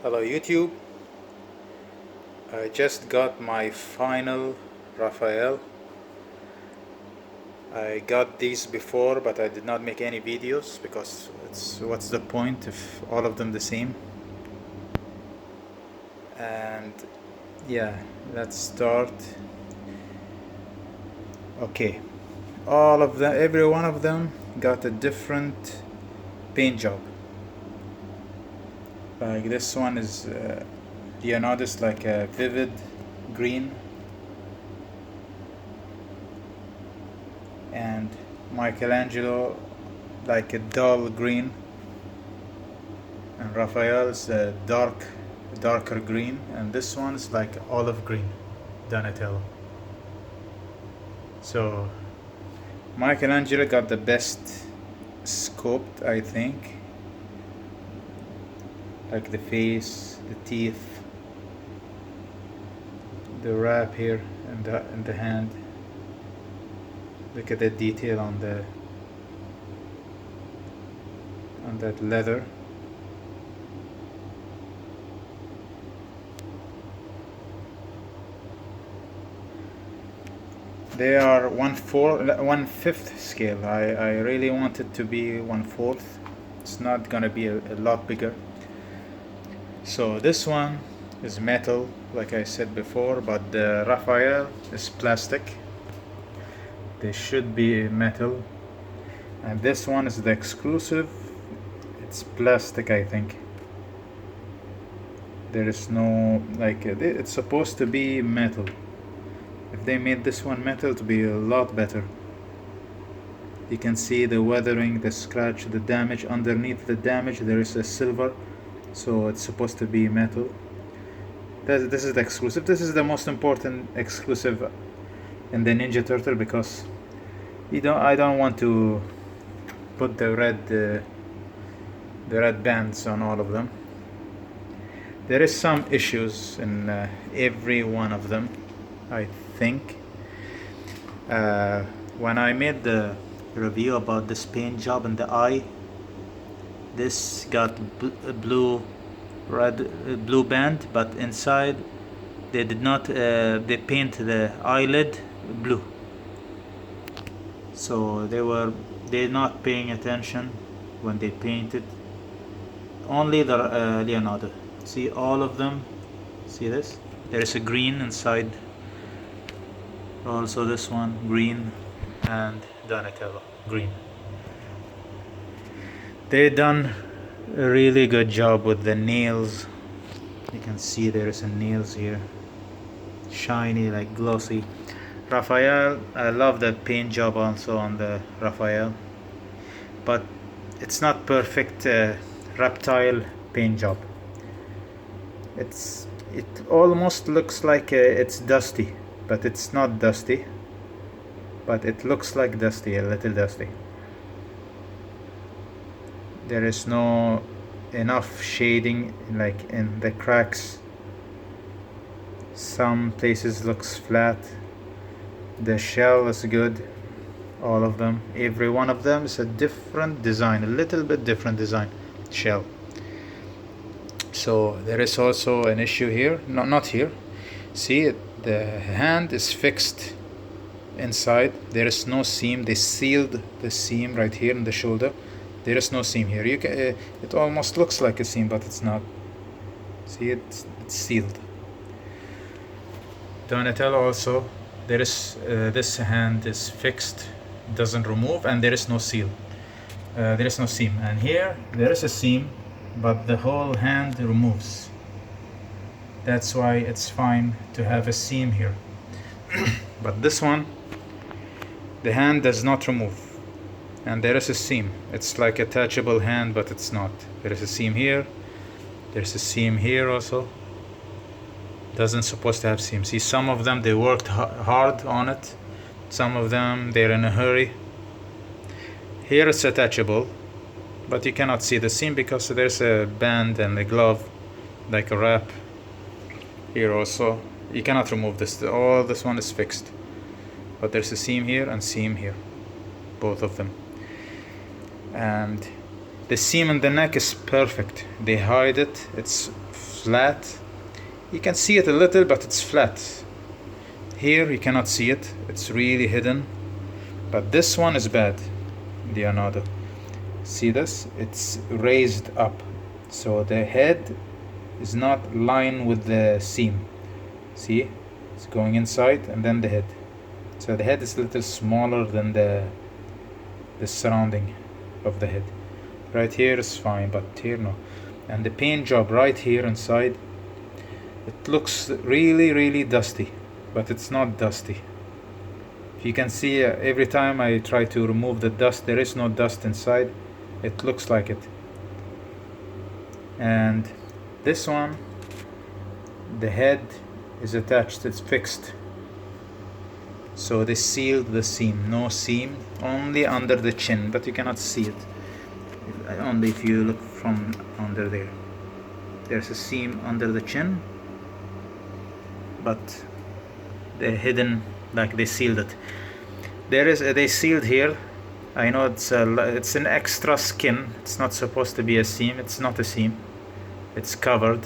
Hello YouTube, I just got my final Raphael. I got these before but I did not make any videos because what's the point if all of them the same. And yeah, let's start. Okay, all of them, every one of them got a different paint job. Like this one is Leonardo's like a vivid green, and Michelangelo like a dull green, and Raphael's a darker green, and this one's like olive green, Donatello. So Michelangelo got the best sculpt, I think, like the face, the teeth, the wrap here, and the hand. Look at the detail on that leather. They are 1/5 scale. I really want it to be 1/4. It's not gonna be a lot bigger. So this one is metal, like I said before, but the Raphael is plastic. They should be metal, and this one is the exclusive. It's plastic, I think. There is no like it's supposed to be metal. If they made this one metal, to be a lot better. You can see the weathering, the scratch, the damage. Underneath the damage there is a silver, so it's supposed to be metal. This is the exclusive. This is the most important exclusive in the Ninja Turtle, because I don't want to put the red bands on all of them. There is some issues in every one of them, I think. When I made the review about this paint job in the eye, this got blue band, but inside they did not they paint the eyelid blue, so they're not paying attention when they painted. Only the Leonardo, see all of them, see this, there is a green inside, also this one green, and Donatello green. They done a really good job with the nails. You can see there is a nails here, shiny, like glossy. Raphael, I love that paint job also on the Raphael, but it's not perfect reptile paint job. It almost looks like it's dusty, but it's not dusty, but it looks like dusty, a little dusty. There is no enough shading like in the cracks. Some places looks flat. The shell is good, all of them. Every one of them is a different design, a little bit different design shell. So there is also an issue here, not here. See, the hand is fixed inside. There is no seam. They sealed the seam right here in the shoulder. There is no seam here. It almost looks like a seam, but it's not. See, it's sealed. Donatello also, there is this hand is fixed, doesn't remove, and there is no seal. There is no seam, and here there is a seam, but the whole hand removes. That's why it's fine to have a seam here. But this one, the hand does not remove, and there is a seam. It's like a touchable hand, but it's not. There is a seam here, there's a seam here also. Doesn't supposed to have seam. See, some of them they worked hard on it, some of them they're in a hurry. Here it's attachable, but you cannot see the seam because there's a band and a glove, like a wrap here also. You cannot remove this. All this one is fixed, but there's a seam here and seam here, both of them. And the seam in the neck is perfect. They hide it. It's flat. You can see it a little, but it's flat. Here you cannot see it, it's really hidden. But this one is bad, Leonardo. See this? It's raised up. So the head is not lined with the seam. See? It's going inside and then the head. So the head is a little smaller than the surrounding of the head. Right here is fine, but here no. And the paint job right here inside, it looks really dusty, but it's not dusty. If you can see, every time I try to remove the dust, there is no dust inside. It looks like it. And this one, the head is attached, it's fixed. So they sealed the seam, no seam, only under the chin, but you cannot see it. Only if you look from under there. There's a seam under the chin, but they're hidden, like they sealed it. They sealed here. I know it's an extra skin. It's not supposed to be a seam. It's not a seam. It's covered.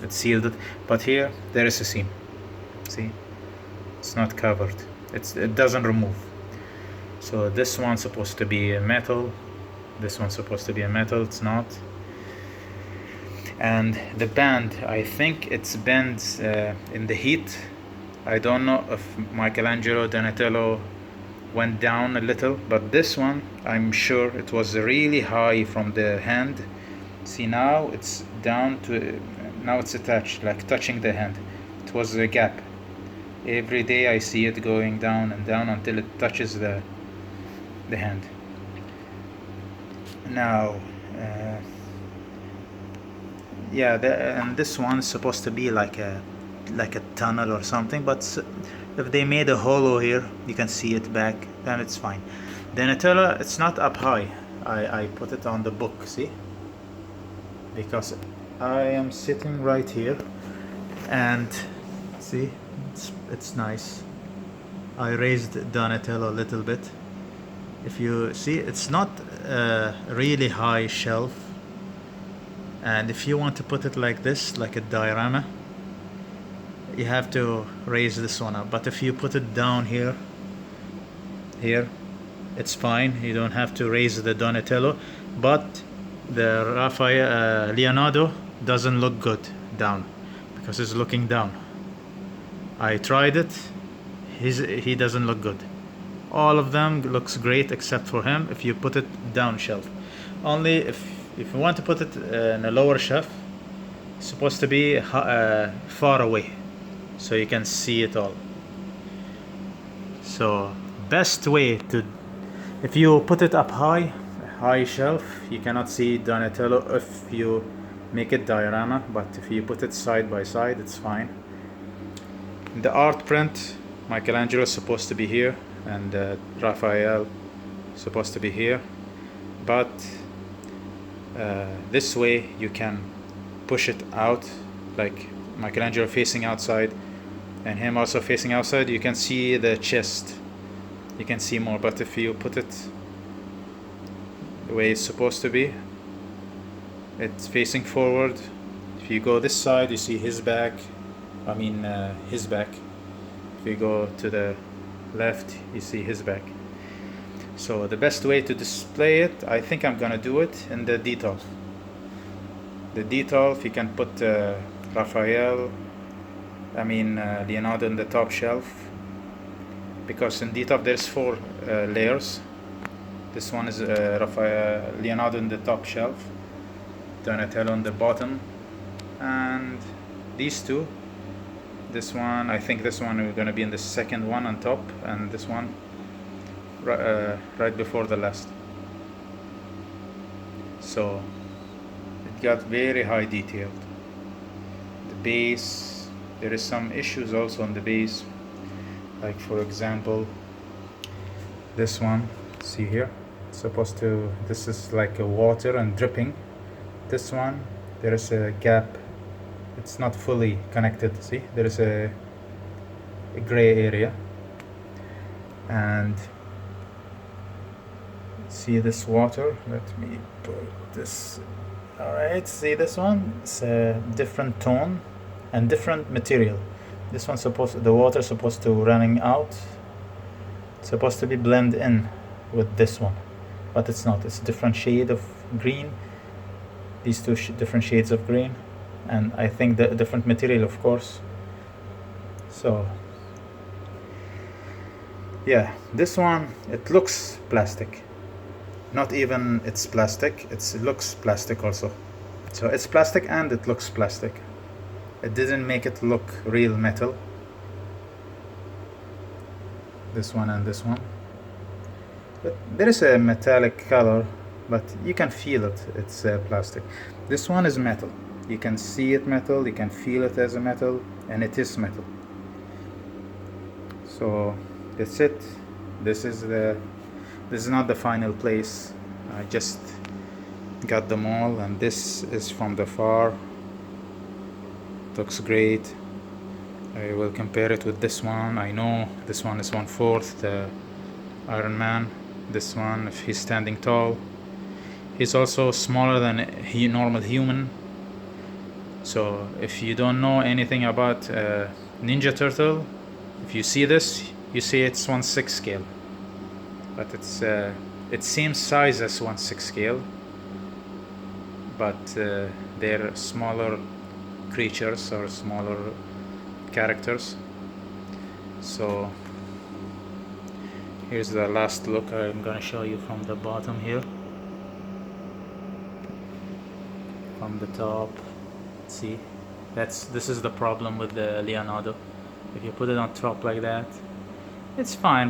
It sealed it. But here there is a seam. See, it's not covered. It doesn't remove. So this one's supposed to be a metal. This one's supposed to be a metal. It's not. And the band, I think it's bends in the heat. I don't know if Michelangelo, Donatello went down a little, but this one, I'm sure it was really high from the hand. See, now it's down to, now it's attached, like touching the hand. It was a gap. Every day I see it going down and down until it touches the hand. Now, yeah, and this one is supposed to be like a tunnel or something, but if they made a hollow here, you can see it back, then it's fine. Donatello, it's not up high. I put it on the book, see? Because I am sitting right here, and see, it's nice. I raised Donatello a little bit. If you see, it's not a really high shelf, and if you want to put it like this, like a diorama, you have to raise this one up. But if you put it down here, it's fine. You don't have to raise the Donatello. But the Leonardo doesn't look good down, because it's looking down. I tried it. He doesn't look good. All of them looks great except for him if you put it down shelf. Only if you want to put it in a lower shelf, it's supposed to be far away, so you can see it all. So best way to, if you put it up high shelf, you cannot see Donatello if you make it diorama, but if you put it side by side, it's fine. The art print, Michelangelo is supposed to be here, and Raphael is supposed to be here, but this way you can push it out, like Michelangelo facing outside and him also facing outside. You can see the chest, you can see more. But if you put it the way it's supposed to be, it's facing forward. If you go this side, you see his back, his back. If you go to the left, you see his back. So the best way to display it, I think I'm gonna do it in the detail. The detail, if you can put Leonardo in the top shelf, because in detail there's 4 layers. This one is Leonardo in the top shelf, Donatello on the bottom, and these two. This one, I think this one is gonna be in the second one on top, and this one right before the last. So it got very high detailed. The base, there is some issues also on the base, like for example this one, see here, it's supposed to, this is like a water and dripping. This one, there is a gap, it's not fully connected. See, there is a gray area. And see this water, let me put this Alright, see this one? It's a different tone and different material. This one's the water's supposed to running out. It's supposed to be blend in with this one, but it's not. It's a different shade of green. These two different shades of green, and I think the different material, of course. So yeah, this one, it looks plastic. Not even it's plastic, it looks plastic also. So it's plastic and it looks plastic. It didn't make it look real metal. This one and this one. But there is a metallic color, but you can feel it, it's plastic. This one is metal. You can see it metal, you can feel it as a metal, and it is metal. So that's it. This is not the final place. I just got them all, and this is from the far. Looks great. I will compare it with this one. I know this one is 1/4 the Iron Man. This one, if he's standing tall, he's also smaller than a normal human. So if you don't know anything about Ninja Turtle, if you see this, you see it's 1/6 scale, but it seems size as 1/6 scale, but they're smaller creatures or smaller characters. So here's the last look. I'm gonna show you from the bottom here, from the top. See, this is the problem with the Leonardo. If you put it on top like that, it's fine, but